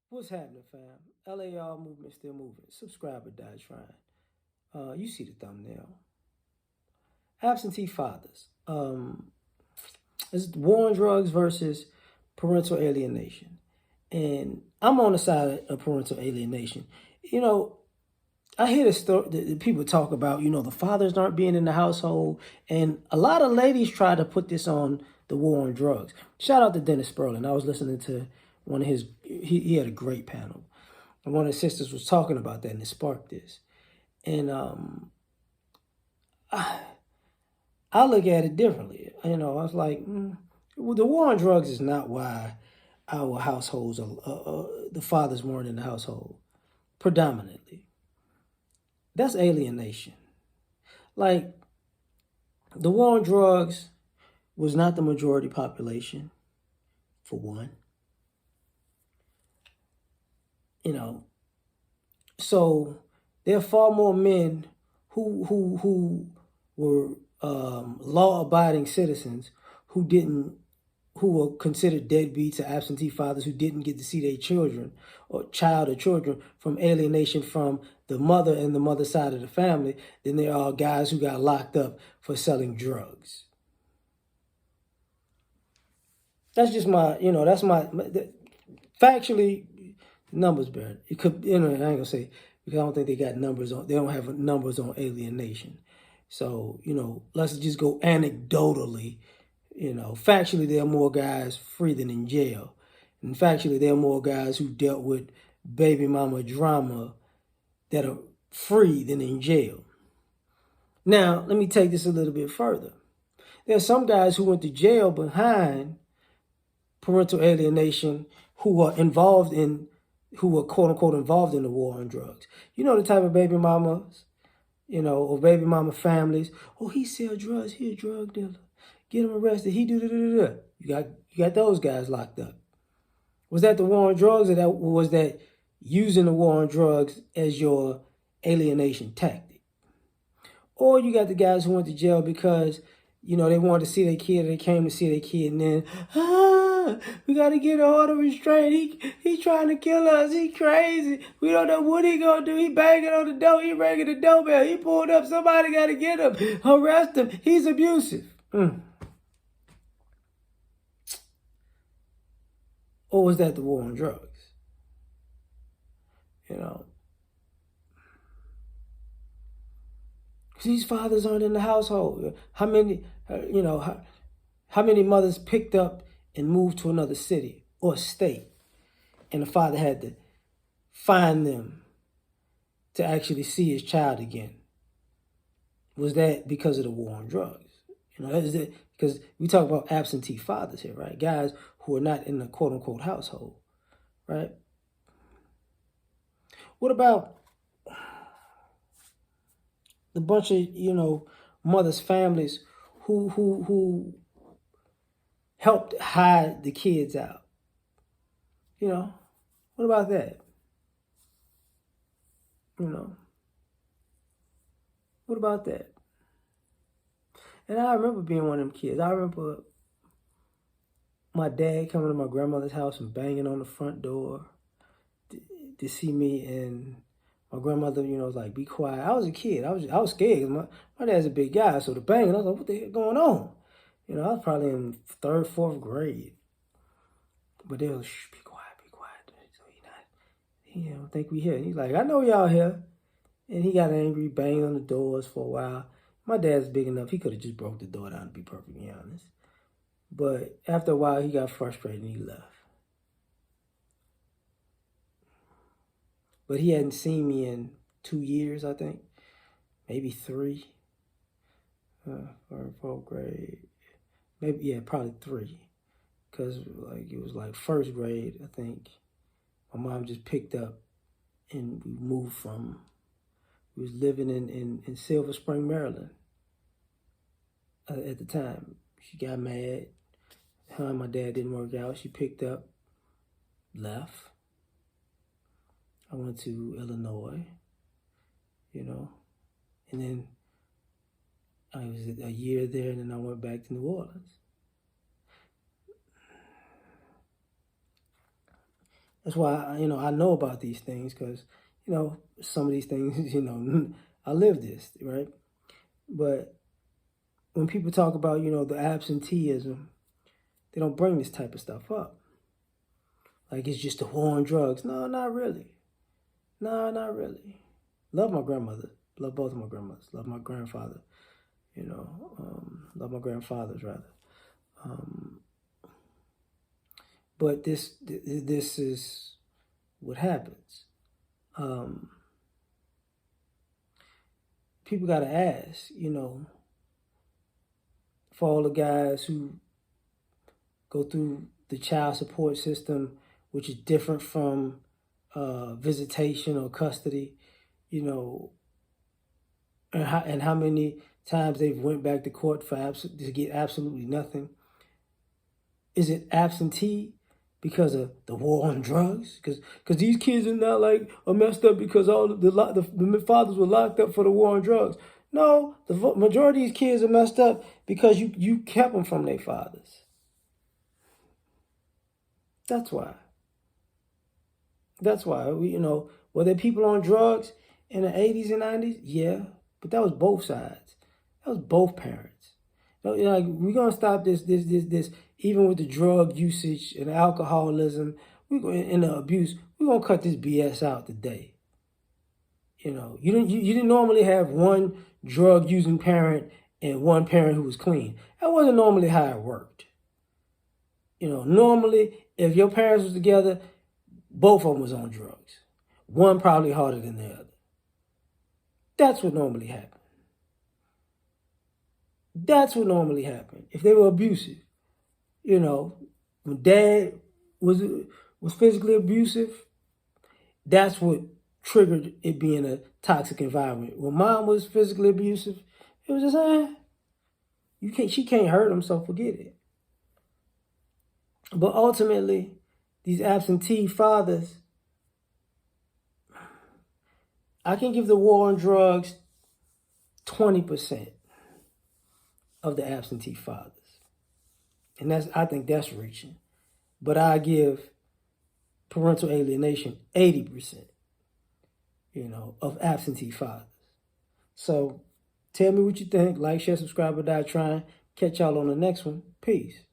What's happening, fam? L.A.R. movement still moving. Subscribe or die trying. You see the thumbnail. Absentee fathers. It's war on drugs versus parental alienation. And I'm on the side of parental alienation. You know, I hear the story. The people talk about, the fathers aren't being in the household, and a lot of ladies try to put this on the war on drugs. Shout out to Dennis Sperling. I was listening to one of his. He had a great panel, and one of his sisters was talking about that, and it sparked this. And I, I look at it differently. I was like, well, the war on drugs is not why our households are. The fathers weren't in the household predominantly. That's alienation. Like, the war on drugs was not the majority population, for one. So there are far more men who were law-abiding citizens who were considered deadbeats or absentee fathers who didn't get to see their children or children from alienation from the mother and the mother side of the family than there are guys who got locked up for selling drugs. That's just that's factually, numbers better. It could, I ain't gonna say, because I don't think they got numbers on, they don't have numbers on alienation. So, let's just go anecdotally. Factually, there are more guys free than in jail. And factually, there are more guys who dealt with baby mama drama that are free than in jail. Now, let me take this a little bit further. There are some guys who went to jail behind parental alienation who are quote unquote involved in the war on drugs. You know the type of baby mamas, or baby mama families. Oh, he sell drugs. He a drug dealer. Get him arrested. He do da da da. You got those guys locked up. Was that the war on drugs, or was that using the war on drugs as your alienation tactic? Or you got the guys who went to jail because they wanted to see their kid, or they came to see their kid, and then, we got to get an order of restraint. He trying to kill us. He crazy. We don't know what he gonna do. He banging on the door. He ringing the doorbell. He pulled up. Somebody got to get him. Arrest him. He's abusive. Or was that the war on drugs? These fathers aren't in the household. How many, how many mothers picked up and moved to another city or state, and the father had to find them to actually see his child again? Was that because of the war on drugs? Because we talk about absentee fathers here, right? Guys who are not in the quote unquote household, right? What about the bunch of mothers' families who helped hide the kids out? What about that? What about that? And I remember being one of them kids. I remember my dad coming to my grandmother's house and banging on the front door to see me, and my grandmother, was like, "Be quiet." I was a kid. I was scared. My dad's a big guy, so the banging, I was like, "What the heck going on?" I was probably in third, fourth grade. But they was, "Shh, be quiet, be quiet." So he don't think we here. He's like, "I know y'all here." And he got angry, banged on the doors for a while. My dad's big enough, he could have just broke the door down, to be perfectly honest. But after a while, he got frustrated and he left. But he hadn't seen me in 2 years, I think. Maybe 3. Third, fourth grade. Maybe, yeah, probably 3. Because it was like first grade, I think. My mom just picked up and we moved we was living in Silver Spring, Maryland at the time. She got mad. Her and my dad didn't work out. She picked up, left. I went to Illinois, and then I was a year there, and then I went back to New Orleans. That's why, I know about these things because, some of these things, I live this, right? But when people talk about, the absenteeism, they don't bring this type of stuff up. Like it's just the war on drugs. No, not really. No, not really. Love my grandmother. Love both of my grandmothers. Love my grandfather. Love my grandfathers rather. But this is what happens. People got to ask, for all the guys who go through the child support system, which is different from visitation or custody, and how many times they've went back to court to get absolutely nothing. Is it absentee because of the war on drugs? Because these kids are not are messed up because all the fathers were locked up for the war on drugs. No, the majority of these kids are messed up because you kept them from their fathers. That's why. That's why. Were there people on drugs in the 80s and 90s? Yeah, but that was both sides. That was both parents. We're gonna stop this, even with the drug usage and alcoholism, and the abuse. We're gonna cut this BS out today. You didn't normally have one drug using parent and one parent who was clean. That wasn't normally how it worked. Normally if your parents was together, both of them was on drugs. One probably harder than the other. That's what normally happened. That's what normally happened. If they were abusive, when dad was physically abusive, that's what triggered it being a toxic environment. When mom was physically abusive, it was just she can't hurt him, so forget it. But ultimately, these absentee fathers, I can give the war on drugs 20% of the absentee fathers. And I think that's reaching. But I give parental alienation 80%, of absentee fathers. So tell me what you think. Like, share, subscribe, or die trying. Catch y'all on the next one. Peace.